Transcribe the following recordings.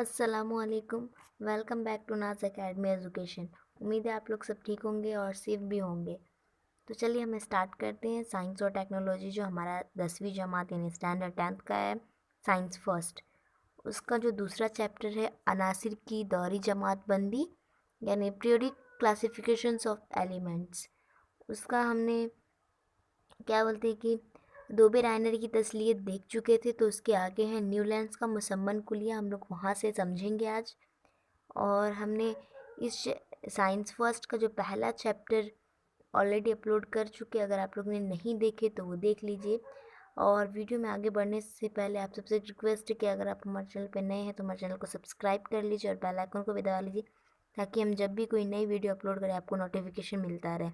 अस्सलामुअलैकुम। Welcome back to नाज academy education. उम्मीद है आप लोग सब ठीक होंगे और सेफ भी होंगे। तो चलिए हम स्टार्ट करते हैं। साइंस और टेक्नोलॉजी जो हमारा 10वीं जमात यानी स्टैंडर्ड 10th का है, साइंस फर्स्ट, उसका जो दूसरा चैप्टर है अनासिर की दौरी जमात बंदी यानी पीरियोडिक क्लासिफिकेशंस ऑफ एलिमेंट्स, उसका हमने क्या बोलते हैं कि दोबे रायनर की तसलीयत देख चुके थे। तो उसके आगे है न्यूलैंड्स का मुसम्मन कुलिया, हम लोग वहाँ से समझेंगे आज। और हमने इस साइंस फर्स्ट का जो पहला चैप्टर ऑलरेडी अपलोड कर चुके, अगर आप लोग ने नहीं देखे तो वो देख लीजिए। और वीडियो में आगे बढ़ने से पहले आप सबसे रिक्वेस्ट है कि अगर आप हमारे चैनल पर नए हैं तो हमारे चैनल को सब्सक्राइब कर लीजिए और बेल आइकन को भी दबा लीजिए, ताकि हम जब भी कोई नई वीडियो अपलोड करें आपको नोटिफिकेशन मिलता रहे।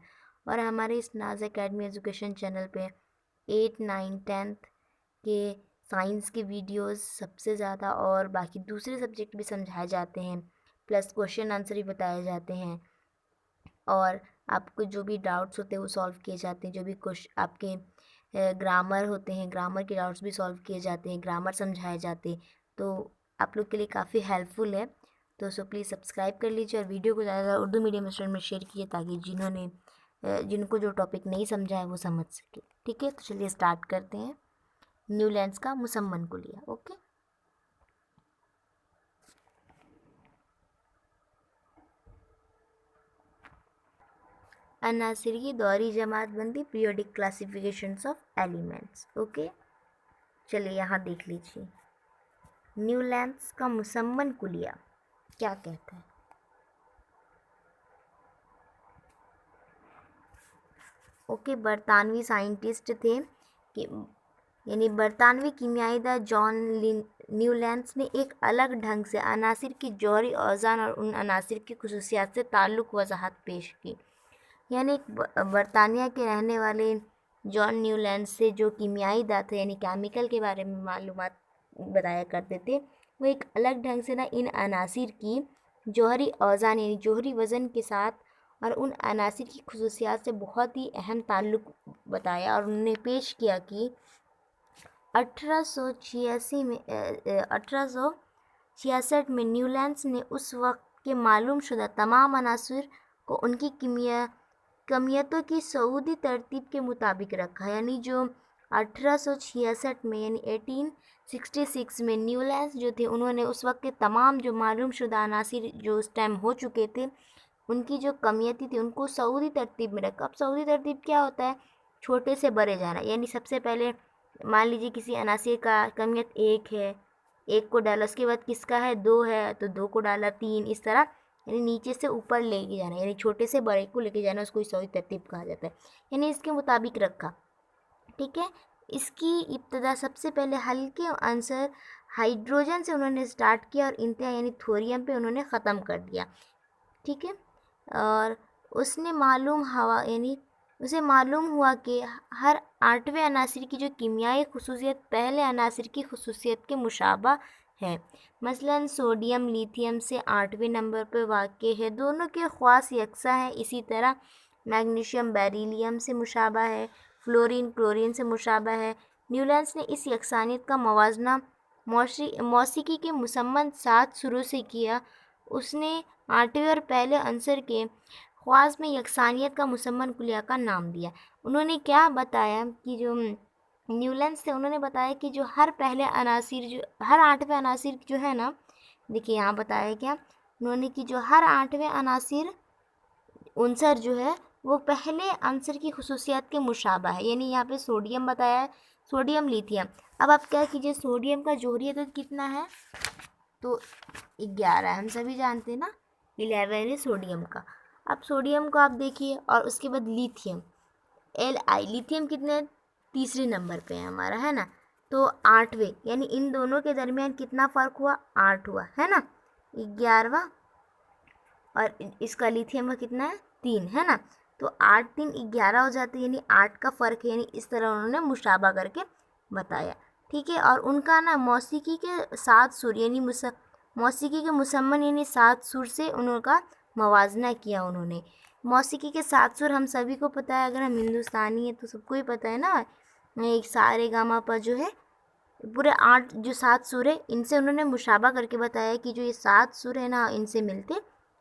और हमारे इस नाज एकेडमी एजुकेशन चैनल पे 8, 9, 10th के साइंस के वीडियोस सबसे ज़्यादा और बाकी दूसरे सब्जेक्ट भी समझाए जाते हैं, प्लस क्वेश्चन आंसर भी बताए जाते हैं। और आपको जो भी डाउट्स होते हैं वो सॉल्व किए जाते हैं। जो भी क्वेश्चन आपके ग्रामर होते हैं, ग्रामर के डाउट्स भी सॉल्व किए जाते हैं, ग्रामर समझाए जाते हैं। तो आप लोग के लिए काफ़ी हेल्पफुल है। तो प्लीज़ सब्सक्राइब कर लीजिए और वीडियो को ज़्यादा उर्दू मीडियम स्टूडेंट में शेयर कीजिए, ताकि जिनको जो टॉपिक नहीं समझा है वो समझ सके। ठीक है, तो चलिए स्टार्ट करते हैं। न्यूलैंड्स का मुसम्मन कुलिया। ओके, अनासिर की दौरी जमात बंदी, periodic classifications of elements. Okay, चलिए यहाँ देख लीजिए न्यूलैंड्स का मुसम्मन कुलिया क्या कहता है। ओके, बरतानवी साइंटिस्ट थे कि यानी बरतानवी कीमियाईदार न्यूलैंड्स ने एक अलग ढंग से अनासिर की जौहरी औज़ान और उन अनासिर की खुसूसियात से ताल्लुक़ वजाहत पेश की। यानी एक बरतानिया के रहने वाले जॉन न्यूलैंड से जो कीमियाई दात यानी केमिकल के बारे में मालूमात बताया करते थे, वो एक अलग ढंग से ना इन अनासिर की जौहरी औज़ान यानी जौहरी वज़न के साथ और उन अनासिर की खुसूसियात से बहुत ही अहम ताल्लुक़ बताया। और उन्होंने पेश किया कि 1866 में न्यूलैंड्स ने उस वक्त के मालूम शुदा तमाम अनासिर को उनकी कमियतों की सऊदी तरतीब के मुताबिक रखा। यानी जो 1866 में यानी 1866 में न्यूलैंड्स जो थे, उन्होंने उस वक्त के तमाम जो मालूम शुदा अनासिर जो उस टाइम हो चुके थे, उनकी जो कमियतें थी उनको सऊदी तरतीब में रखा। अब सऊदी तरतीब क्या होता है? छोटे से बड़े जाना। यानी सबसे पहले मान लीजिए किसी अनासिर का कमियत 1 है, 1 को डाला, उसके बाद किसका है 2 है तो 2 को डाला, 3, इस तरह यानी नीचे से ऊपर लेके जाना, यानी छोटे से बड़े को लेके जाना, उसको सही तरतीब कहा जाता है। यानी इसके मुताबिक रखा। ठीक है, इसकी इब्तदा सबसे पहले हल्के आंसर हाइड्रोजन से उन्होंने स्टार्ट किया और इंतहा यानी थोरियम पे उन्होंने ख़त्म कर दिया। ठीक है, और उसे मालूम हुआ कि हर 8वें अनासिर की जो कीमियाई खुसूसियत पहले अनासिर की खुसूसियत के मुशाबा है। मसलन सोडियम लिथियम से 8वें नंबर पर वाक़ है, दोनों के ख़वास यकसा हैं। इसी तरह मैग्नीशियम बेरिलियम से मुशाबा है, फ्लोरीन क्लोरीन से मुशाबा है। न्यूलैंड्स ने इस यकसानियत का मवाजना मौसीकी के मुसम्मन 7 शुरू से किया। उसने 8वें और पहले अंसर के ख्वास में यकसानियत का मुसम्मन कुलिया का नाम दिया। उन्होंने क्या बताया कि जो न्यूलैंड्स थे, उन्होंने बताया कि जो हर 8वें अनासिर जो है ना, देखिए यहाँ बताया क्या उन्होंने कि जो हर 8वें अनासिर उनसर जो है वो पहले आंसर की खुसूसियात के मुशाबा है। यानी यहाँ पे सोडियम बताया है, सोडियम लिथियम। अब आप क्या कीजिए, सोडियम का जोहरी अदद कितना है? तो 11 है, हम सभी जानते हैं ना, 11 है सोडियम का। अब सोडियम को आप देखिए और उसके बाद लिथियम, लिथियम कितने, तीसरे नंबर पे है हमारा, है ना। तो 8वें यानी इन दोनों के दरमियान कितना फ़र्क हुआ? 8 हुआ, है ना। 11वां और इसका लिथियम का कितना है? 3, है ना। तो 8, 3, 11 हो जाते, यानी 8 का फ़र्क है। यानी इस तरह उन्होंने मुशाबा करके बताया। ठीक है, और उनका ना मौसीकी के 7 सुर यानी मौसीकी के मुसम्मन यानी 7 सुर से उनका मवाजना किया उन्होंने। मौसीकी के 7 सुर हम सभी को पता है, अगर हम हिंदुस्तानी हैं तो सबको ही पता है ना। एक सारे गामा पर जो है पूरे 8 जो 7 सुर है इनसे उन्होंने मुशाबा करके बताया कि जो ये 7 सुर है ना इनसे मिलते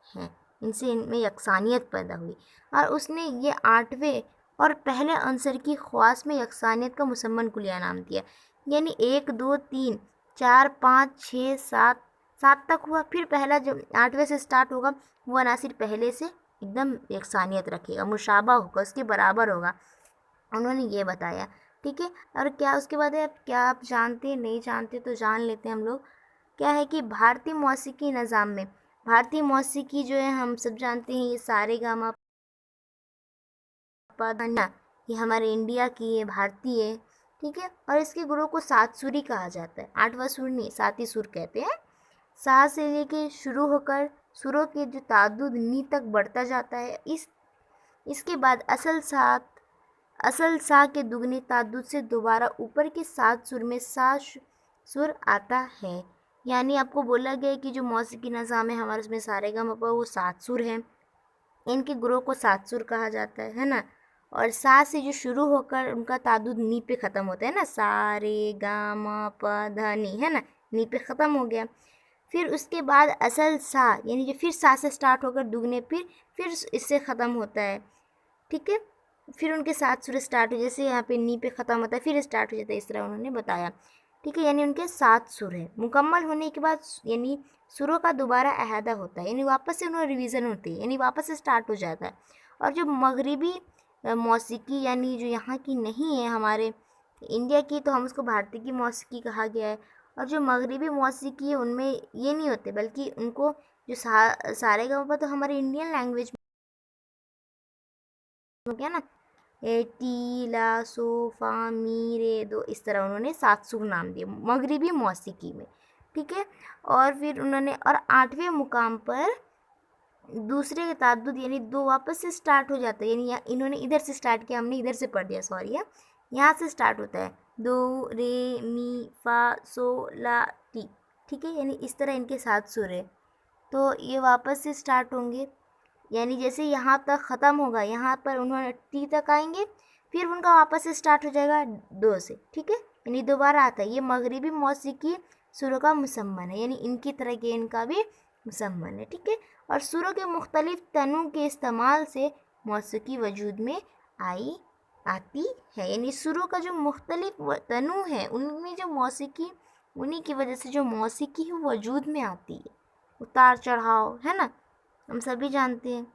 हैं, इनसे इनमें यकसानियत पैदा हुई। और उसने ये 8वें और पहले अंसर की ख्वास में यकसानियत का मुसम्मन कुलिया नाम दिया। यानी 1 2 3 4 5 6 7 7 तक हुआ, फिर पहला जब 8वें से स्टार्ट होगा वो अनासिर पहले से एकदम यकसानियत रखेगा, मुशाबा होगा, उसके बराबर होगा, उन्होंने ये बताया। ठीक है, और क्या उसके बाद है, अब क्या आप जानते हैं नहीं जानते तो जान लेते हैं हम लोग। क्या है कि भारतीय मौसीकी निज़ाम में, भारतीय मौसीकी जो है हम सब जानते हैं ये सारेगामा पा धा, ये हमारे इंडिया की है, भारतीय है। ठीक है, और इसके गुरु को 7 सुरी कहा जाता है, 8वां सुर नहीं 7 ही सुर कहते हैं। 7 से लेके शुरू होकर सुरों के जो ताद्दुद नी तक बढ़ता जाता है। इसके बाद असल सा के दुगने ताद्दुद से दोबारा ऊपर के 7 सुर में सुर आता है। यानी आपको बोला गया है कि जो मौसीकी निज़ाम है हमारे उसमें सारेगामापा वो 7 सुर हैं, इनके गुरों को 7 सुर कहा जाता है ना। और सा से जो शुरू होकर उनका ताद्दुद नी पे ख़त्म होता है ना, सा रे गा मा पा धा नी, है ना, नी पे ख़त्म हो गया। फिर उसके बाद असल सा यानी जो फिर सा से स्टार्ट होकर दुगने फिर इससे ख़त्म होता है। ठीक है, फिर उनके 7 सुर स्टार्ट हो, जैसे यहाँ पे नी पे ख़त्म होता है फिर स्टार्ट हो जाता है, इस तरह उन्होंने बताया। ठीक है, यानी उनके 7 सुर हैं। मुकम्मल होने के बाद यानी सुरों का दोबारा अहादा होता है, यानी वापस से उन्हें रिवीजन होती है, यानी वापस से स्टार्ट हो जाता है। और जो मगरिबी मौसीकी यानी जो यहाँ की नहीं है हमारे इंडिया की, तो हम उसको भारतीय की मौसीकी कहा गया है। और जो मगरिबी मौसीकी है उनमें ये नहीं होते, बल्कि उनको जो सारेगामा तो हमारे इंडियन लैंग्वेज में क्या ना, टी ला सो फा मी रे दो, इस तरह उन्होंने 7 सुर नाम दिए मगरिबी मौसीकी में। ठीक है, और फिर उन्होंने और 8वें मुकाम पर दूसरे के ताद्दुद यानी 2 वापस से स्टार्ट हो जाता है, यानी इन्होंने इधर से स्टार्ट किया, हमने इधर से पढ़ दिया, सॉरी है, यहाँ से स्टार्ट होता है दो रे मी फा सो ला टी। ठीक है, यानी इस तरह इनके 7 सुर है, तो ये वापस से स्टार्ट होंगे, यानी जैसे यहाँ तक ख़त्म होगा, यहाँ पर उन्होंने टी तक आएंगे, फिर उनका वापस से स्टार्ट हो जाएगा 2 से। ठीक है, यानी दोबारा आता है। ये मगरिबी मौसीकी सुरों का मुसम्मन है, यानी इनकी तरह के इनका भी मुसम्मन है। ठीक है, और सुरों के मुख्तलिफ तनों के इस्तेमाल से मौसीकी वजूद में आती है, यानी सुरों का जो मुख्तलिफ तनु है उनमें जो मौसीकी, उन्हीं की वजह से जो मौसीकी है वजूद में आती है, उतार चढ़ाव, है ना, हम सभी जानते हैं।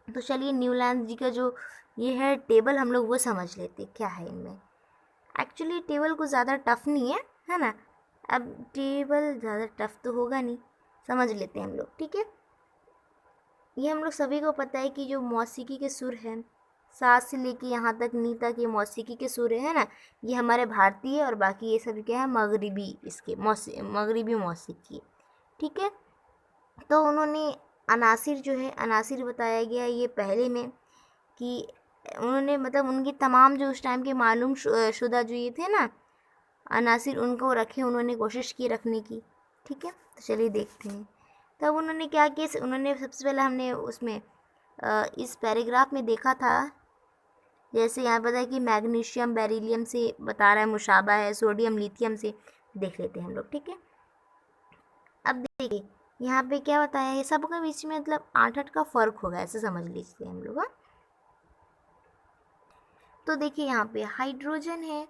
तो चलिए न्यूलैंड जी का जो ये है टेबल हम लोग वो समझ लेते क्या है इनमें। एक्चुअली टेबल कुछ ज़्यादा टफ नहीं है ना, अब टेबल ज़्यादा टफ तो होगा नहीं, समझ लेते हैं हम लोग। ठीक है, ये हम लोग सभी को पता है कि जो मौसीकी के सुर हैं 7 से लेके यहाँ तक नी तक ये मौसीकी के सुर है ना, ये हमारे भारतीय और बाकी ये सब क्या है मगरिबी, इसके मगरिबी मौसीकी। ठीक है, तो उन्होंने अनासिर जो है अनासिर बताया गया ये पहले में कि उन्होंने मतलब उनकी तमाम जो उस टाइम के मालूम शुदा जो ये थे ना अनासिर, उनको रखे, उन्होंने कोशिश की रखने की। ठीक है, तो चलिए देखते हैं। तब उन्होंने क्या किया, उन्होंने सबसे पहले हमने उसमें इस पैराग्राफ में देखा था, जैसे यहाँ पता है कि मैग्नीशियम बेरिलियम से बता रहा है मुशाबा है, सोडियम लिथियम से, देख लेते हैं हम लोग। ठीक है, अब देखिए यहाँ पे क्या बताया है, सबके बीच में मतलब 8 का फ़र्क होगा, ऐसे समझ लीजिए हम लोग। तो देखिए यहाँ पे हाइड्रोजन है,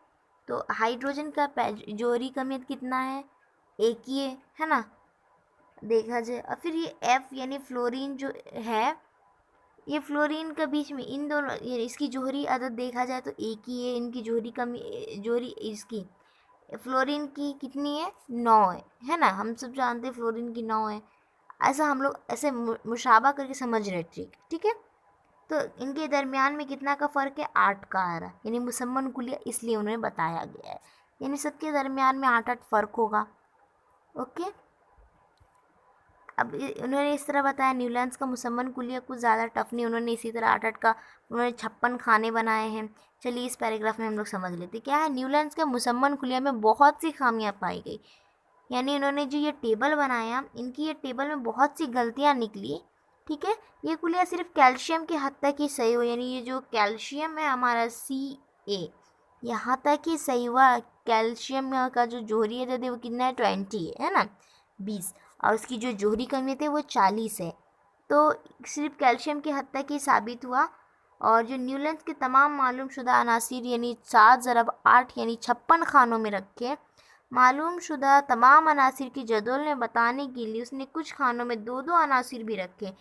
तो हाइड्रोजन का जोहरी कमियत कितना है, एक ही है ना, देखा जाए। और फिर ये F यानी फ्लोरीन जो है, ये फ्लोरीन के बीच में इन दोनों इसकी जोहरी अदद देखा जाए तो एक ही है, इनकी जोहरी इसकी फ्लोरीन की कितनी है, 9 है ना, हम सब जानते हैं फ्लोरीन की 9 है। ऐसा हम लोग ऐसे मुशाबा करके समझ रहे ट्रिक। ठीक है, तो इनके दरमियान में कितना का फ़र्क है, 8 का आ रहा है, यानी मुसम्मन कुलिया इसलिए उन्हें बताया गया है, यानी सबके दरमियान में 8 फ़र्क होगा। ओके, अब उन्होंने इस तरह बताया न्यूलैंड्स का मुसम्मन कुलिया कुछ ज़्यादा टफ नहीं, उन्होंने इसी तरह 8 का उन्होंने 56 खाने बनाए हैं। चलिए इस पैराग्राफ में हम लोग समझ लेते क्या है, न्यूलैंड्स के मुसम्मन कुलिया में बहुत सी खामियां पाई गई, यानी इन्होंने जो ये टेबल बनाया, इनकी ये टेबल में बहुत सी गलतियाँ निकली। ठीक है, ये कुलिया सिर्फ कैल्शियम की हद तक ही सही हो, यानी ये जो कैल्शियम है हमारा Ca यहाँ तक ही सही हुआ कैल्शियम का जो जोहरी अदद है वो कितना है, 20 है ना, 20, और उसकी जो जोहरी कमियत है वो 40 है। तो सिर्फ कैल्शियम की हद तक ही साबित हुआ। और जो न्यूलैंड्स के तमाम मालूम शुदा अनासिर यानी 7 × 8 यानी 56 खानों में रखे मालूम शुदा तमाम अनासिर की जदोल में बताने के लिए उसने कुछ खानों में 2-2 अनासिर भी रखे।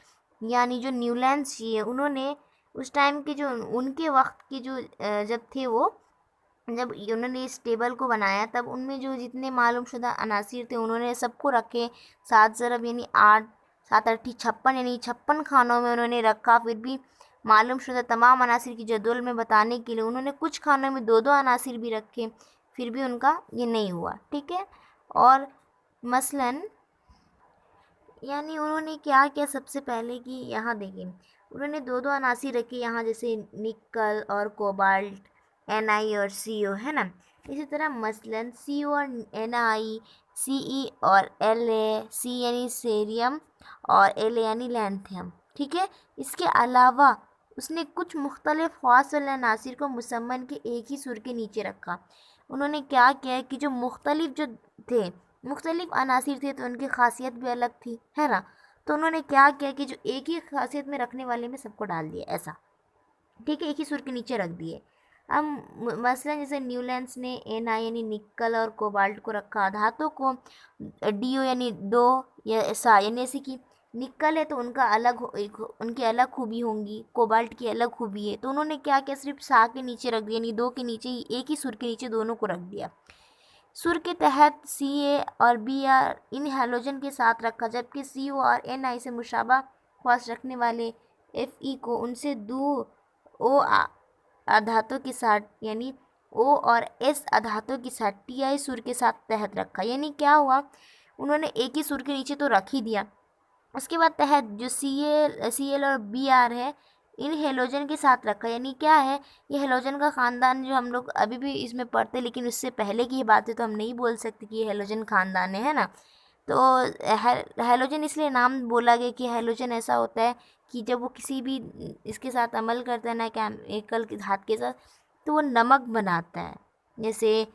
यानी जो न्यूलैंड्स जी है उन्होंने उस टाइम के जो उनके वक्त के जो जब थे वो जब उन्होंने इस टेबल को बनाया तब उनमें जो जितने मालूम शुदा अनासिर थे उन्होंने सबको रखे 7 ज़रब यानी 8, 7 × 8 = 56 यानी 56 खानों में उन्होंने रखा। फिर भी मालूम शुदा तमाम अनासिर की जदोल में बताने के लिए उन्होंने कुछ खानों में 2-2 अनासिर भी रखे, फिर भी उनका ये नहीं हुआ। ठीक है। और मसलन यानी उन्होंने क्या किया सबसे पहले कि यहाँ देखिए उन्होंने 2-2 अनासिर रखे यहाँ, जैसे निकल और कोबाल्ट, Na और Co, है ना। इसी तरह मसलन Co और Na, Ce और La, C यानी सेरियम और La यानी लैंथियम। ठीक है। इसके अलावा उसने कुछ मुख्तलिफ ख़ास वाले अनासिर को मुसम्मन के एक ही सुर के नीचे रखा। उन्होंने क्या किया कि जो मुख्तलिफ जो थे मुख्तलिफ अनासिर थे तो उनकी खासियत भी अलग थी, है ना। तो उन्होंने क्या किया कि जो एक ही खासियत में रखने वाले में सबको डाल दिया ऐसा। ठीक है, एक ही सुर के नीचे रख दिए। अब मसलन जैसे न्यूलैंड्स ने Na यानी निकल और कोबाल्ट को रखा, धातु को Do यानी दो या सा यानी ऐसे कि निकल है तो उनका अलग उनकी अलग खूबी होंगी, कोबाल्ट की अलग खूबी है, तो उन्होंने क्या किया सिर्फ सा के नीचे रख दिया, यानी 2 के नीचे ही एक ही सुर के नीचे दोनों को रख दिया। सुर के तहत Ca और Br इन हैलोजन के साथ रखा, जबकि Co और Na से मुशाबा ख्वास रखने वाले Fe को उनसे दो O अधातों के साथ यानी O और S अधातों के साथ Ti सुर के साथ तहत रखा। यानी क्या हुआ, उन्होंने एक ही सुर के नीचे तो रख ही दिया, उसके बाद तहत जो Cl और Br है इन हेलोजन के साथ रखा। यानी क्या है, ये हेलोजन का ख़ानदान जो हम लोग अभी भी इसमें पढ़ते हैं, लेकिन उससे पहले की बातें तो हम नहीं बोल सकते कि ये हेलोजन ख़ानदान है ना। तो हेलोजन इसलिए नाम बोला गया कि हेलोजन ऐसा होता है कि जब वो किसी भी इसके साथ अमल करता है ना, केमिकल के धातु के साथ, तो वो नमक बनाता है, जैसे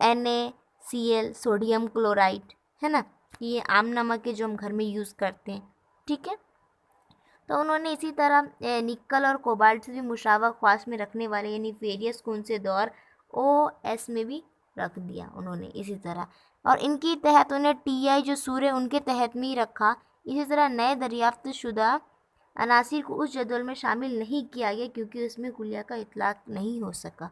NaCl सोडियम क्लोराइड, है ना। ये आम नमक है जो हम घर में यूज़ करते हैं। ठीक है। तो उन्होंने इसी तरह निकल और कोबाल्ट से भी मुशाबा ख्वास में रखने वाले यानी फेरियस खून से दौर OS में भी रख दिया उन्होंने इसी तरह, और इनकी तहत उन्हें Ti जो सूर है उनके तहत में ही रखा। इसी तरह नए दरियाफ्त शुदा अनासिर को उस जदवल में शामिल नहीं किया गया क्योंकि उसमें कुलिया का इतलाक नहीं हो सका।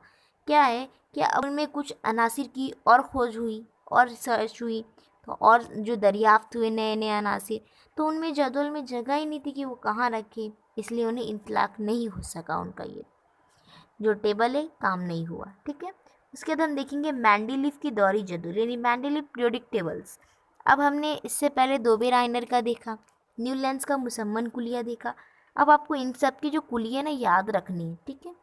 क्या है कि अब उनमें कुछ अनासिर की और खोज हुई और सर्च हुई, तो और जो दरियाफ्त हुए नए नए अनासिर, तो उनमें जदवल में जगह ही नहीं थी कि वो कहाँ रखे, इसलिए उन्हें इतलाक नहीं हो सका, उनका ये जो टेबल है काम नहीं हुआ। ठीक है। उसके बाद हम देखेंगे मेंडलीव की दौरी जदवल यानी मेंडलीव पीरियोडिक टेबल्स। अब हमने इससे पहले दोबेराइनर का देखा, न्यूलैंड्स का मुसम्मन कुलिया देखा। अब आपको इन सब की जो कुलिया ना याद रखनी है। ठीक है,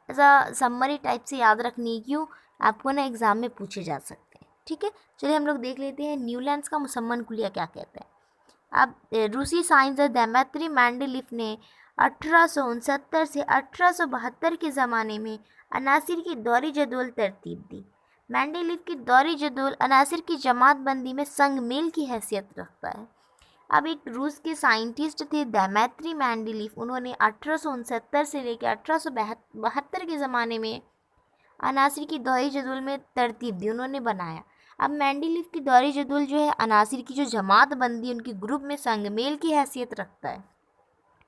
ऐसा समरी टाइप से याद रखनी है, क्यों, आपको ना एग्ज़ाम में पूछे जा सकते हैं। ठीक है, चलिए हम लोग देख लेते हैं न्यूलैंड्स का मुसम्मन कुलिया क्या कहता है। अब रूसी साइंसदान दिमित्री मेंडलीव ने 1869 से 1872 के ज़माने में अनासिर की दौरी जदवल तरतीब दी। मेंडलीव की दौरी जदवल अनासिर की जमात बंदी में संग मेल की हैसियत रखता है। अब एक रूस के साइंटिस्ट थे दिमित्री मेंडलीव, उन्होंने 1869 से लेकर 1872 के ज़माने में अनासिर की दौरी जदवल में तरतीब दी, उन्होंने बनाया। अब मेंडलीव की दौरी जदवल जो है अनासिर की जो जमात बंदी उनकी ग्रुप में संगमेल की हैसियत रखता है।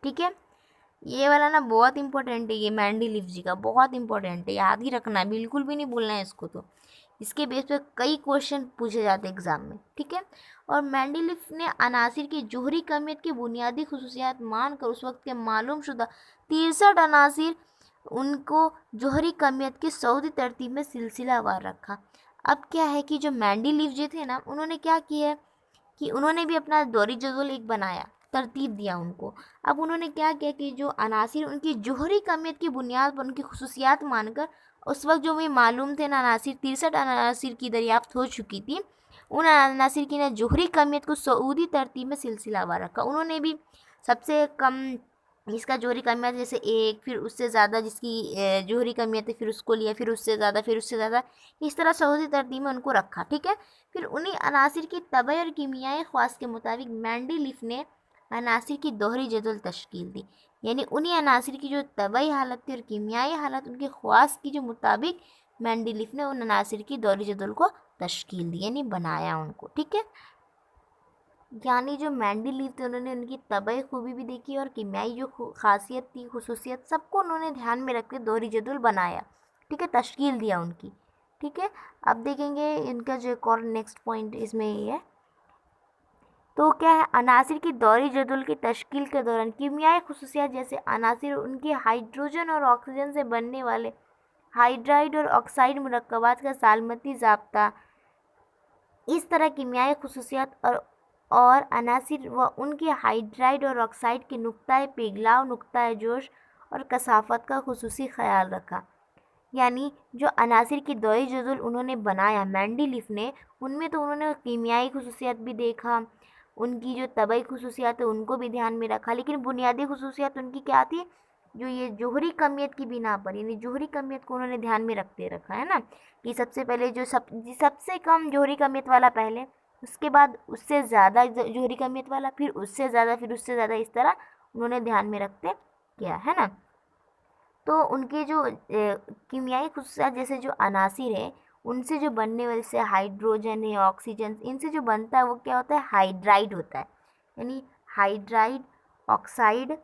ठीक है, ये वाला ना बहुत इंपॉर्टेंट है, ये मेंडलीव जी का बहुत इंपॉर्टेंट है, याद ही रखना है, बिल्कुल भी नहीं भूलना है इसको। तो इसके बेस पर कई क्वेश्चन पूछे जाते हैं एग्जाम में। ठीक है, और मेंडलीव ने अनासिर की जोहरी कमियत की बुनियादी खसूसियात मानकर उस वक्त के मालूम शुदा 63 अनासिर उनको जोहरी कमियत की सऊदी तरतीब में सिलसिलावार रखा। अब क्या है कि जो मेंडलीव जी थे ना, उन्होंने क्या किया कि उन्होंने भी अपना दौरी जदवल एक बनाया, तरतीब दिया उनको। अब उन्होंने क्या किया कि जो अनासिर उनकी जोहरी कमियत की बुनियाद पर उनकी खसूसियात मानकर उस वक्त जो भी मालूम थे ना अनासिर 63 अनासिर की दरियाफ्त हो चुकी थी, उन अनासिर की ना जोहरी कमियत को सऊदी तरतीब में सिलसिलावार रखा। उन्होंने भी सबसे कम जिसका जोहरी कमियात जैसे एक, फिर उससे ज़्यादा जिसकी जोहरी कमियात है फिर उसको लिया, फिर उससे ज़्यादा, फिर उससे ज़्यादा, इस तरह सऊदी तरतीब में उनको रखा। ठीक है, फिर उन्हीं अनासिर की तबई और कीमियाई ख्वास के मुताबिक मेंडलीफ ने अनासिर की दोहरी जदवल तश्कील दी। यानी उन्हीं अनासिर की जो तबई हालत थी और कीमियाई हालत, उनके ख्वास की जो मुताबिक मेंडलीफ ने उन अनासिर की दोहरी जदवल को तश्कील दी, यानी बनाया उनको। ठीक है, यानी जो मेंडलीव थे उन्होंने उनकी तबई खूबी भी देखी और कीमियाई जो खासियत थी, खुसूसियत, सबको उन्होंने ध्यान में रख के दोहरी जदुल बनाया। ठीक है, तश्कील दिया उनकी। ठीक है, अब देखेंगे इनका जो एक और नेक्स्ट पॉइंट इसमें ये है, तो क्या है, अनासिर की दोहरी जदुल की तश्कील के दौरान कीमियाई खुसूसियत जैसे अनासिर उनके हाइड्रोजन और ऑक्सीजन से बनने वाले हाइड्राइड और ऑक्साइड मुरक्कबात का सालमती ज़ाब्ता, इस तरह कीमियाई खुसूसियत और अनासिर व उनके हाइड्राइड और ऑक्साइड के नुक्ताए पिघलाव, नुक्ताए जोश और कसाफत का खुसूसी ख्याल रखा। यानी जो अनासिर की दोई जदुल उन्होंने बनाया मेंडलीफ ने, उनमें तो उन्होंने कीमियाई खुसूसियत भी देखा, उनकी जो तबई खुसूसियत है उनको भी ध्यान में रखा, लेकिन बुनियादी खुसूसियत उनकी क्या थी, जो ये जोहरी कमियत की बिना पर, यानी जोहरी कमियत को उन्होंने ध्यान में रखते रखा है ना, कि सबसे पहले जो सबसे कम जोहरी कमियत वाला पहले, उसके बाद उससे ज़्यादा जोहरी कमियत वाला, फिर उससे ज़्यादा, फिर उससे ज़्यादा, इस तरह उन्होंने ध्यान में रखते किया है ना। तो उनके जो कीमियाई खुसूसियत जैसे जो अनासिर है, उनसे जो बनने वाले से हाइड्रोजन है, ऑक्सीजन, इनसे जो बनता है वो क्या होता है, हाइड्राइड होता है। यानी हाइड्राइड ऑक्साइड,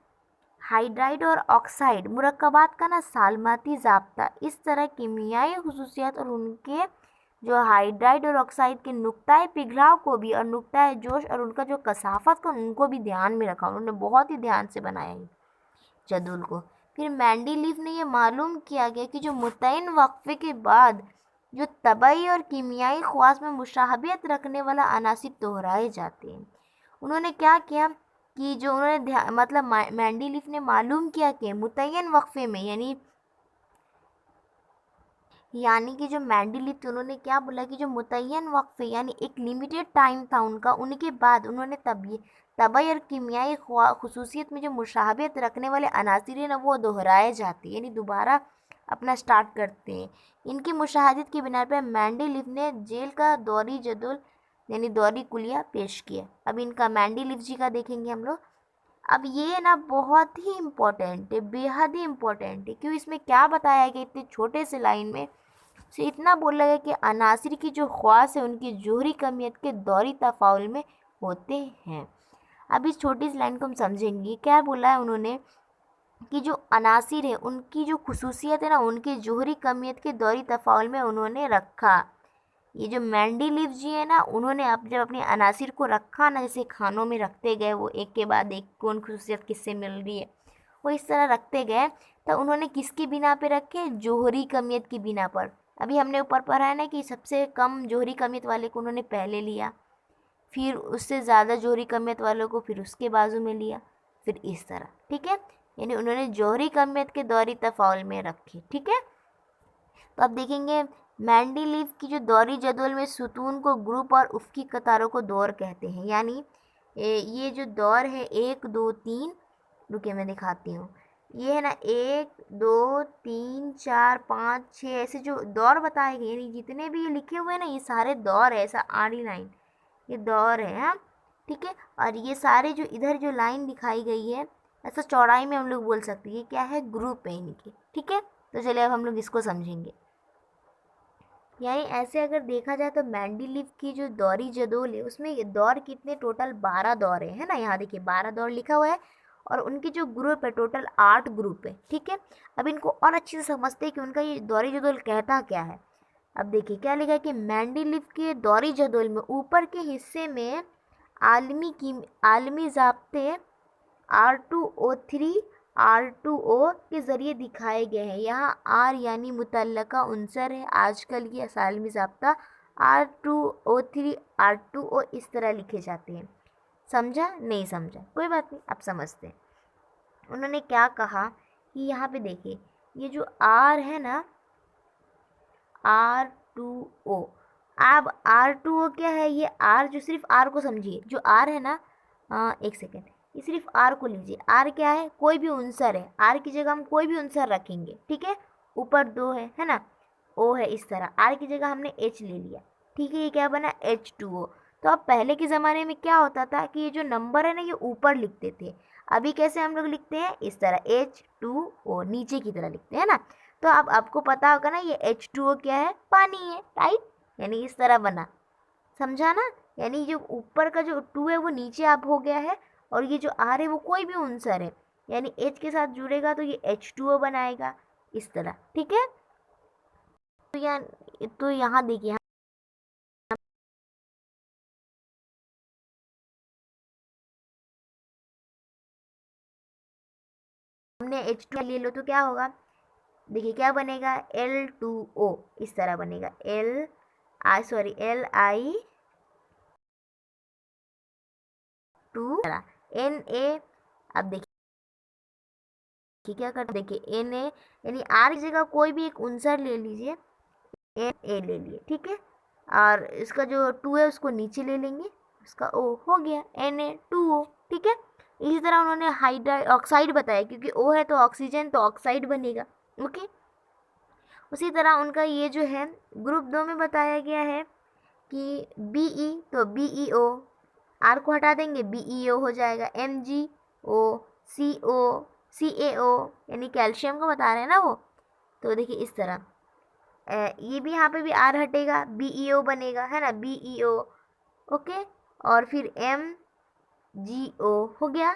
हाइड्राइड और ऑक्साइड मुरक्कबात का ना सालमाती ज़ाब्ता, इस तरह कीमियाई खुसूसियत और उनके जो हाइड्राइड और ऑक्साइड के नुक्ताए पिघलाव को भी और नुक्ताए जोश और उनका जो कसाफत को, उनको भी ध्यान में रखा। उन्होंने बहुत ही ध्यान से बनाया है जदूल को। फिर मेंडलीफ ने यह मालूम किया गया कि जो मुतय्यन वक्फे के बाद जो तबई और कीमियाई ख्वास में मुशाहबियत रखने वाला अनासिर दोहराए जाते हैं। उन्होंने क्या किया कि जो उन्होंने मतलब मेंडलीफ ने मालूम किया कि मुतय्यन वक्फे में, यानी कि जो मेंडलीफ थे उन्होंने क्या बोला कि जो मुतय्यन वक्फे यानी एक लिमिटेड टाइम था उनका, उनके बाद उन्होंने तबई और कीमियाई खुसूसियत में जो मुशाहबियत रखने वाले अनासिर हैं ना, वो दोहराए जाते हैं, यानी दोबारा अपना स्टार्ट करते हैं। इनकी मुशाहदत की बिना पर मेंडलीफ ने जेल का दौरी जदुल यानी दौरी कुलिया पेश किया। अब इनका मेंडलीफ जी का देखेंगे हम लोग। अब ये ना बहुत ही इम्पोर्टेंट है, बेहद ही इम्पोर्टेंट है, क्यों, इसमें क्या बताया गया इतने छोटे से लाइन में से, इतना बोला गया कि अनासिर की जो ख्वास है उनकी जोहरी कमियत के दौरी तफाउल में होते हैं। अब इस छोटी सी लाइन को हम समझेंगे, क्या बोला है उन्होंने कि जो अनासिर है उनकी जो खुसूसियत है ना, उनकी जोहरी कमियत के दौरी तफाउल में उन्होंने रखा। ये जो मेंडलीफ जी है ना, उन्होंने अब जब अपने अनासिर को रखा ना, जैसे खानों में रखते गए, वो एक के बाद एक कौन खुसूसियत किससे मिल रही है, वो इस तरह रखते गए, तो उन्होंने किसकी बिना पे रखे, जोहरी कमियत की बिना पर। अभी हमने ऊपर पढ़ा है ना कि सबसे कम जोहरी कमियत वाले को उन्होंने पहले लिया, फिर उससे ज़्यादा जोहरी कमियत वालों को फिर उसके बाजू में लिया, फिर इस तरह। ठीक है, यानी उन्होंने जोहरी कमियत के दौरी तफाउल में रखे। ठीक है, तो अब देखेंगे मेंडलीफ की जो दौरी जदवल में सुतून को ग्रुप और उफ़क़ी कतारों को दौर कहते हैं। यानी ये जो दौर है 1 2 3, रुकिए मैं दिखाती हूँ, ये है ना 1 2 3 4 5 6, ऐसे जो दौर बताए गए, यानी जितने भी ये लिखे हुए हैं ना, ये सारे दौर है, ऐसा आड़ी लाइन, ये दौर है। हाँ, ठीक है, और ये सारे जो इधर जो लाइन दिखाई गई है, ऐसा चौड़ाई में हम लोग बोल सकते हैं, ये क्या है, ग्रुप है इनके। ठीक है, तो चलिए अब हम लोग इसको समझेंगे। यानी ऐसे अगर देखा जाए तो मेंडलीफ की जो दौरी जदोल है, उसमें दौर कितने, टोटल 12 दौर है ना, यहाँ देखिए 12 दौर लिखा हुआ है, और उनके जो ग्रुप है टोटल 8 ग्रुप है। ठीक है, अब इनको और अच्छे से समझते हैं कि उनका ये दौरी जदोल कहता क्या है। अब देखिए क्या लिखा है कि मेंडलीफ के दौरी जदोल में ऊपर के हिस्से में आलमी ज़ाब्ते R2O3 R2O के ज़रिए दिखाए गए हैं। यहाँ R यानी मुतल्लका उनसर है, आजकल ये सालमी ज़ाब्ता R2O3 R2O इस तरह लिखे जाते हैं। समझा, नहीं समझा, कोई बात नहीं, अब समझते हैं। उन्होंने क्या कहा कि यहाँ पे देखिए, ये जो R है ना, R2O, अब R2O क्या है, ये R जो सिर्फ R को समझिए, जो R है ना, एक सेकेंड, ये सिर्फ आर को लीजिए। आर क्या है, कोई भी उनसर है, आर की जगह हम कोई भी उनसर रखेंगे, ठीक है। ऊपर 2 है ना, ओ है, इस तरह आर की जगह हमने एच ले लिया, ठीक है। ये क्या बना, H2O। तो अब पहले के ज़माने में क्या होता था कि ये जो नंबर है ना ये ऊपर लिखते थे, अभी कैसे हम लोग लिखते हैं, इस तरह H2O नीचे की तरह लिखते हैं ना। तो अब आपको पता होगा ना ये H2O क्या है, पानी है, राइट। यानी इस तरह बना, समझा ना। यानी जो ऊपर का जो 2 है वो नीचे अब हो गया है, और ये जो R है वो कोई भी आंसर है, यानी H के साथ जुड़ेगा तो ये H2O बनाएगा, इस तरह, ठीक है। तो यहाँ देखिए, हमने H2 ले लो तो क्या होगा, देखिए क्या बनेगा, L2O, इस तरह बनेगा, Li2 Na। अब देखिए क्या कर, देखिए Na यानी R की जगह कोई भी एक उनसर ले लीजिए, Na ले लिए, ठीक है। और इसका जो 2 है उसको नीचे ले लेंगे, उसका O हो गया Na2O, ठीक है। इसी तरह उन्होंने हाइड्राइड ऑक्साइड बताया, क्योंकि O है तो ऑक्सीजन, तो ऑक्साइड बनेगा, ओके। उसी तरह उनका ये जो है ग्रुप 2 में बताया गया है कि Be, तो BeO, R को हटा देंगे BeO हो जाएगा, MgO, CO, CaO, यानी कैल्शियम को बता रहे हैं ना वो। तो देखिए इस तरह ये भी, यहाँ पे भी R हटेगा, BeO बनेगा, है ना, BeO, ओके। और फिर MgO हो गया,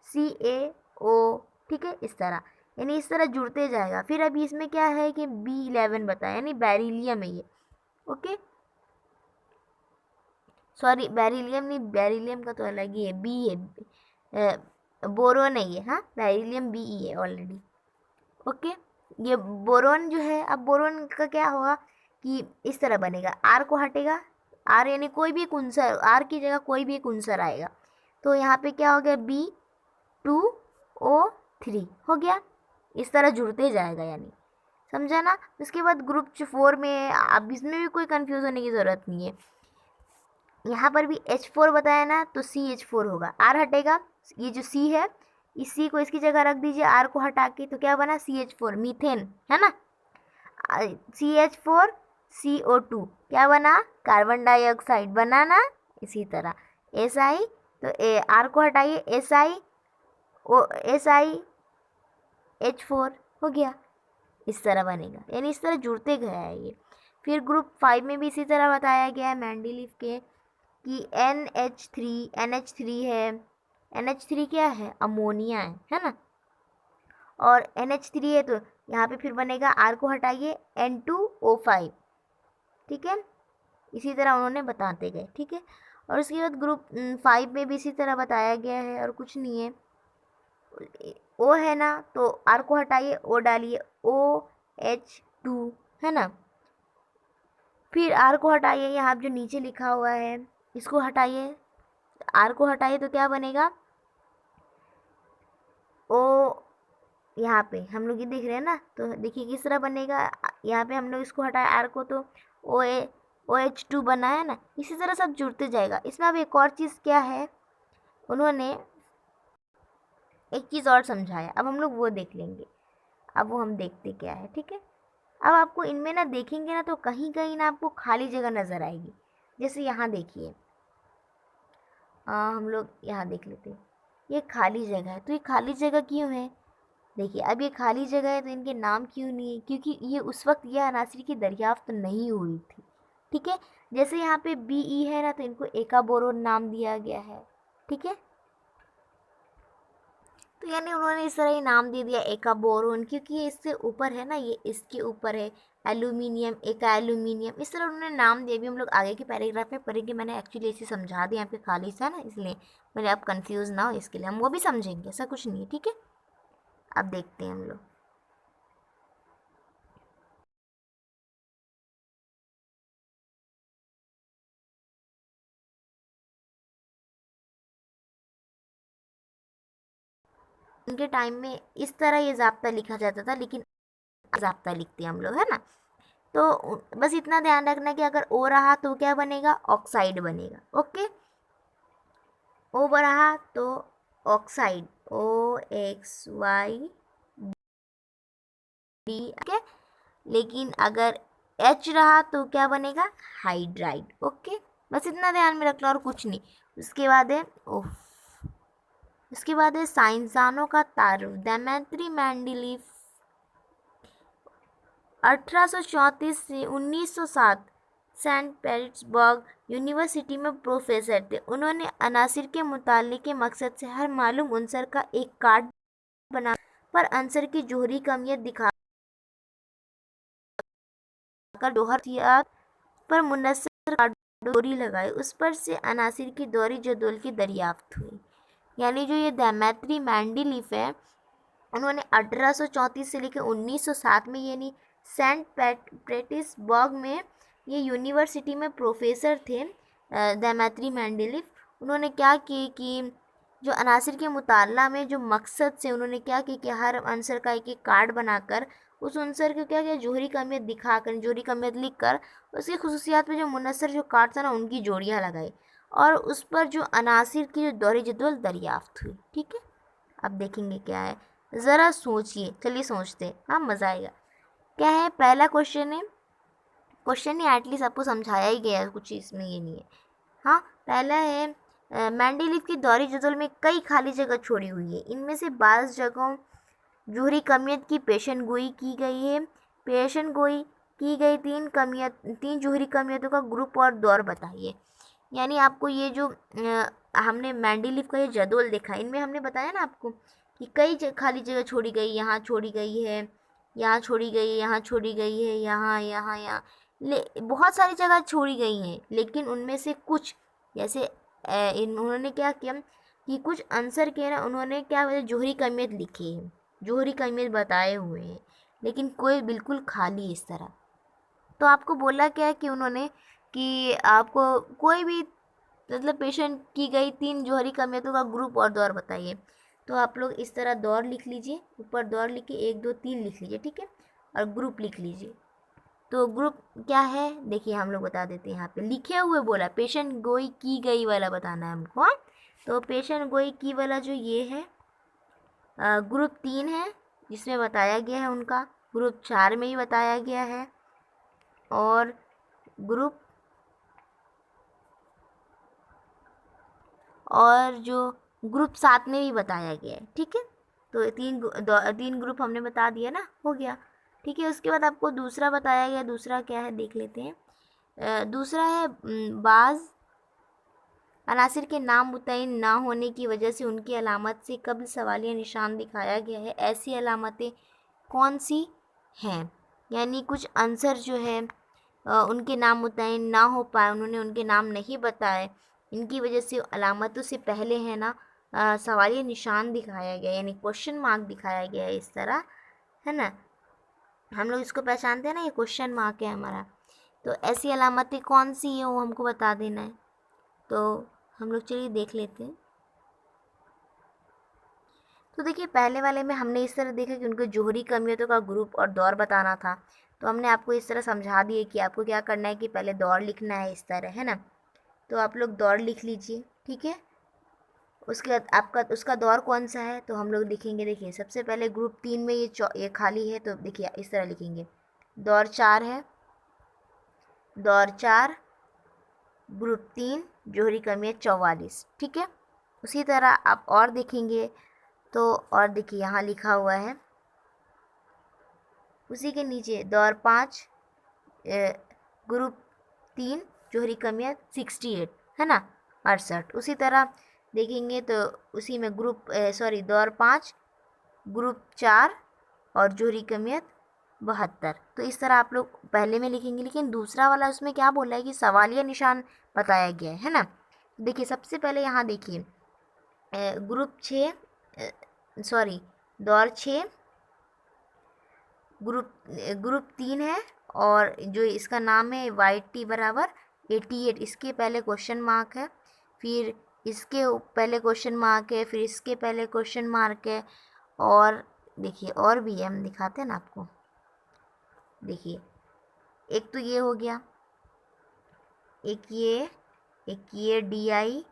CaO, ठीक है, इस तरह, यानी इस तरह जुड़ते जाएगा। फिर अभी इसमें क्या है कि B11 बताया, यानी बेरिलियम है ये, ओके। सॉरी, बेरिलियम नहीं, बेरिलियम का तो अलग ही है, बी है, बोरोन है ये, हाँ, बेरिलियम BE है ऑलरेडी, ओके। ये बोरोन जो है, अब बोरोन का क्या होगा कि इस तरह बनेगा, आर को हटेगा, आर यानी कोई भी एक उनसर, आर की जगह कोई भी एक उनसर आएगा, तो यहाँ पे क्या हो गया, B2O3 हो गया, इस तरह जुड़ते जाएगा, यानी समझा ना। उसके बाद ग्रुप 4 में, अब इसमें भी कोई कंफ्यूज होने की ज़रूरत नहीं है, यहाँ पर भी H4 बताया ना, तो CH4 होगा, R हटेगा, ये जो C है, इस C को इसकी जगह रख दीजिए, R को हटा के, तो क्या बना, CH4, मीथेन, है ना। CH4 CO2 क्या बना, कार्बन डाइऑक्साइड बना ना। इसी तरह SI, तो R को हटाइए, SiH4 हो गया, इस तरह बनेगा, यानी इस तरह जुड़ते गया है ये। फिर ग्रुप 5 में भी इसी तरह बताया गया है मेंडलीव के कि NH3 है, NH3 क्या है, अमोनिया है ना। और NH3 है तो यहाँ पे फिर बनेगा, R को हटाइए, N2O5, ठीक है। इसी तरह उन्होंने बताते गए, ठीक है। और उसके बाद ग्रुप 5 में भी इसी तरह बताया गया है, और कुछ नहीं है, O है ना, तो R को हटाइए, O डालिए, OH2, है ना। फिर R को हटाइए, यहाँ जो नीचे लिखा हुआ है इसको हटाइए, R को हटाइए तो क्या बनेगा, O, यहाँ पे हम लोग ये देख रहे हैं ना, तो देखिए किस तरह बनेगा, यहाँ पे हम लोग इसको हटाए R को, तो OH2 बना है ना। इसी तरह सब जुड़ते जाएगा। इसमें अब एक और चीज़ क्या है, उन्होंने एक चीज़ और समझाया, अब हम लोग वो देख लेंगे। अब वो हम देखते क्या है, ठीक है। अब आपको इनमें ना देखेंगे ना तो कहीं कहीं ना आपको खाली जगह नज़र आएगी, जैसे यहाँ देखिए, हम लोग यहाँ देख लेते हैं, ये खाली जगह है, तो ये खाली जगह क्यों है, देखिए अब ये खाली जगह है तो इनके नाम क्यों नहीं है, क्योंकि ये उस वक्त यह अनासिर की दरियाफ्त नहीं हुई थी, ठीक है। जैसे यहाँ पे BE है ना, तो इनको एका बोरोन नाम दिया गया है, ठीक है। तो यानी उन्होंने इस तरह ही नाम दे दिया एका बोरोन, क्योंकि ये इससे ऊपर है ना, ये इसके ऊपर है, एल्यूमिनियम, एका एल्यूमिनियम, इस तरह उन्होंने नाम दिया। भी हम लोग आगे के पैराग्राफ में पढ़ेंगे, मैंने एक्चुअली इसे समझा दिया यहाँ पे खाली सा ना, इसलिए मेरे आप कंफ्यूज ना हो, इसके लिए हम वो भी समझेंगे, ऐसा कुछ नहीं है, ठीक है। अब देखते हैं हम लोग, उनके टाइम में इस तरह ये ज़ाब्ता लिखा जाता था, लेकिन ज़ाब्ता लिखते हैं हम लोग, है ना। तो बस इतना ध्यान रखना कि अगर ओ रहा तो क्या बनेगा, ऑक्साइड बनेगा, ओके। ओ रहा तो ऑक्साइड, OXYD, ओके। लेकिन अगर H रहा तो क्या बनेगा, हाइड्राइड, ओके। बस इतना ध्यान में रखना और कुछ नहीं। उसके बाद है उसके बाद है साइंसदानों का तारुफ, डेमेत्री मेंडलीफ 1834 से 1907 सेंट पीटर्सबर्ग यूनिवर्सिटी में प्रोफेसर थे। उन्होंने अनासिर के मुताले के मकसद से हर मालूम अंसर का एक कार्ड बना पर अंसर की जोहरी कमियत दिखाकर जोहरियात पर मुनस्सर कार्ड डोरी लगाई, उस पर से अनासिर की दौरी जदवल की दरियाफ्त हुई। यानी जो ये डेमेत्री मेंडलीफ है, उन्होंने 1834 से लेकर 1907 में यानी सेंट पीटर्सबर्ग में ये यूनिवर्सिटी में प्रोफेसर थे डेमेत्री मेंडलीफ। उन्होंने क्या किए कि जो अनासिर के मुताला में जो मकसद से उन्होंने क्या किया कि हर आंसर का एक एक कार्ड बनाकर उस आंसर को क्या किया, जोहरी कमियत दिखाकर, जोहरी कमियत लिखकर उसकी खुसूसियात पे जो मुनस्सर जो कार्ड था ना उनकी जोड़ियाँ लगाई और उस पर जो अनासिर की जो दौरी जदवल दरियाफ्त हुई। ठीक है, अब देखेंगे क्या है, ज़रा सोचिए, चलिए सोचते हैं, हाँ मज़ा आएगा। क्या है, पहला क्वेश्चन है, क्वेश्चन नहीं एटलीस्ट आपको समझाया ही गया है, कुछ इसमें ये नहीं है। हाँ, पहला है मेंडलीफ की दौरी जदवल में कई खाली जगह छोड़ी हुई है, इनमें से 22 जगहों जोहरी कमियत की पेशन गोई की गई है। पेशन गोई की गई तीन जोहरी कमियतों का ग्रुप और दौर बताइए। यानी आपको ये जो हमने मेंडलीफ का ये जदवल देखा, इनमें हमने बताया ना आपको कि कई खाली जगह छोड़ी गई, यहाँ छोड़ी गई है, यहाँ छोड़ी गई है, यहाँ छोड़ी गई है, यहाँ यहाँ यहाँ बहुत सारी जगह छोड़ी गई हैं, लेकिन उनमें से कुछ जैसे उन्होंने क्या किया कि कुछ आंसर के ना उन्होंने क्या जोहरी कमियत लिखी है, जोहरी कमियत बताए हुए हैं, लेकिन कोई बिल्कुल खाली इस तरह। तो आपको बोला क्या है कि उन्होंने कि आपको कोई भी मतलब पेशेंट की गई 3 जोहरी कमियतों का ग्रुप और दौर बताइए। तो आप लोग इस तरह दौर लिख लीजिए, ऊपर दौर लिख के 1 2 3 लिख लीजिए, ठीक है, और ग्रुप लिख लीजिए। तो ग्रुप क्या है देखिए, हम लोग बता देते हैं, यहाँ पे लिखे हुए बोला पेशेंट गोई की गई वाला बताना है हमको। हाँ, तो पेशेंट गोई की वाला जो ये है ग्रुप 3 है जिसमें बताया गया है उनका, ग्रुप 4 में ही बताया गया है और ग्रुप और जो ग्रुप 7 में भी बताया गया है। ठीक है, तो तीन ग्रुप हमने बता दिया ना, हो गया। ठीक है, उसके बाद आपको दूसरा बताया गया, दूसरा क्या है देख लेते हैं। दूसरा है बाज़ अनासिर के नाम मुतय्यन ना होने की वजह से उनकी अलामत से कब्ल सवालिया निशान दिखाया गया है, ऐसी अलामतें कौन सी हैं। यानी कुछ आंसर जो है उनके नाम मुतय्यन ना हो पाए, उन्होंने उनके नाम नहीं बताए, इनकी वजह से अलामतों से पहले है ना सवालिया निशान दिखाया गया, यानी क्वेश्चन मार्क दिखाया गया है, इस तरह है ना, हम लोग इसको पहचानते हैं ना, ये क्वेश्चन मार्क है हमारा। तो ऐसी अलामतें कौन सी हैं वो हमको बता देना है। तो हम लोग चलिए देख लेते हैं। तो देखिए पहले वाले में हमने इस तरह देखा कि उनको जोहरी कमियतों का ग्रुप और दौर बताना था, तो हमने आपको इस तरह समझा दिए कि आपको क्या करना है कि पहले दौर लिखना है इस तरह, है ना। तो आप लोग दौर लिख लीजिए, ठीक है। उसके बाद आपका उसका दौर कौन सा है तो हम लोग लिखेंगे, देखिए सबसे पहले ग्रुप 3 में ये खाली है, तो देखिए इस तरह लिखेंगे, दौर 4 है, दौर 4 ग्रुप 3 जोहरी कमियत 44, ठीक है। उसी तरह आप और देखेंगे तो और देखिए यहाँ लिखा हुआ है उसी के नीचे दौर 5 ग्रुप 3 जोहरी कमियत 68, है ना, 68। उसी तरह देखेंगे तो उसी में दौर 5 ग्रुप 4 और जोहरी कमियत 72। तो इस तरह आप लोग पहले में लिखेंगे, लेकिन दूसरा वाला उसमें क्या बोला है कि सवालिया निशान बताया गया है ना। देखिए सबसे पहले यहाँ देखिए ग्रुप 6 दौर 6 ग्रुप 3 है और जो इसका नाम है YT बराबर 88, इसके पहले क्वेश्चन मार्क है, फिर इसके पहले क्वेश्चन मार्क है, फिर इसके पहले क्वेश्चन मार्क है, और देखिए और भी है, हम दिखाते हैं ना आपको। देखिए एक तो ये हो गया, एक ये DI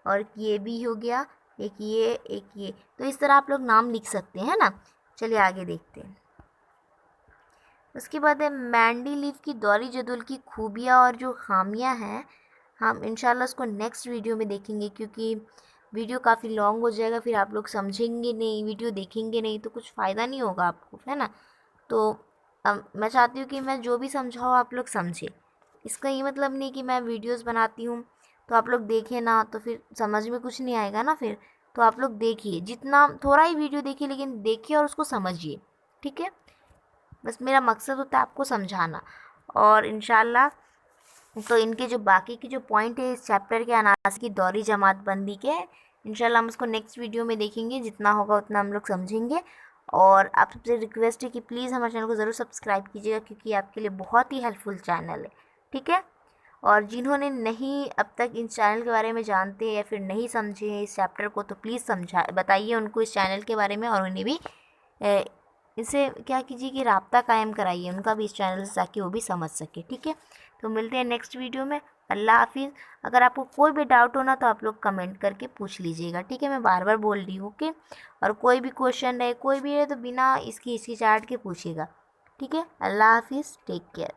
और ये भी हो गया, एक ये, एक ये, तो इस तरह आप लोग नाम लिख सकते हैं ना। चलिए आगे देखते हैं। उसके बाद है मैंडी लीफ की दौरी जदुल की खूबियाँ और जो खामियाँ हैं, हम इंशाल्लाह उसको नेक्स्ट वीडियो में देखेंगे, क्योंकि वीडियो काफ़ी लॉन्ग हो जाएगा, फिर आप लोग समझेंगे नहीं, वीडियो देखेंगे नहीं तो कुछ फ़ायदा नहीं होगा आपको, है ना। तो मैं चाहती हूँ कि मैं जो भी समझाऊँ आप लोग समझे। इसका ये मतलब नहीं कि मैं वीडियोस बनाती हूँ तो आप लोग देखें ना, तो फिर समझ में कुछ नहीं आएगा ना फिर। तो आप लोग देखिए, जितना थोड़ा ही वीडियो देखिए, लेकिन देखिए और उसको समझिए, ठीक है। बस मेरा मकसद होता है आपको समझाना। और इंशाल्लाह तो इनके जो बाकी के जो पॉइंट है इस चैप्टर के अनाज की दौरी जमात बंदी के, इंशाल्लाह हम उसको नेक्स्ट वीडियो में देखेंगे, जितना होगा उतना हम लोग समझेंगे। और आप सबसे रिक्वेस्ट है कि प्लीज़ हमारे चैनल को ज़रूर सब्सक्राइब कीजिएगा, क्योंकि आपके लिए बहुत ही हेल्पफुल चैनल है, ठीक है। और जिन्होंने नहीं अब तक इस चैनल के बारे में जानते हैं या फिर नहीं समझे हैं इस चैप्टर को, तो प्लीज़ समझा बताइए उनको इस चैनल के बारे में, और उन्हें भी इससे क्या कीजिए कि राब्ता कायम कराइए उनका भी इस चैनल से, ताकि वो भी समझ सके, ठीक है। तो मिलते हैं नेक्स्ट वीडियो में। अल्लाह हाफिज़। अगर आपको कोई भी डाउट हो ना तो आप लोग कमेंट करके पूछ लीजिएगा, ठीक है। मैं बार बार बोल रही हूँ, ओके। और कोई भी क्वेश्चन है, कोई भी है, तो बिना इसकी हिचकिचाहट के पूछिएगा, ठीक है। अल्लाह हाफिज़, टेक केयर।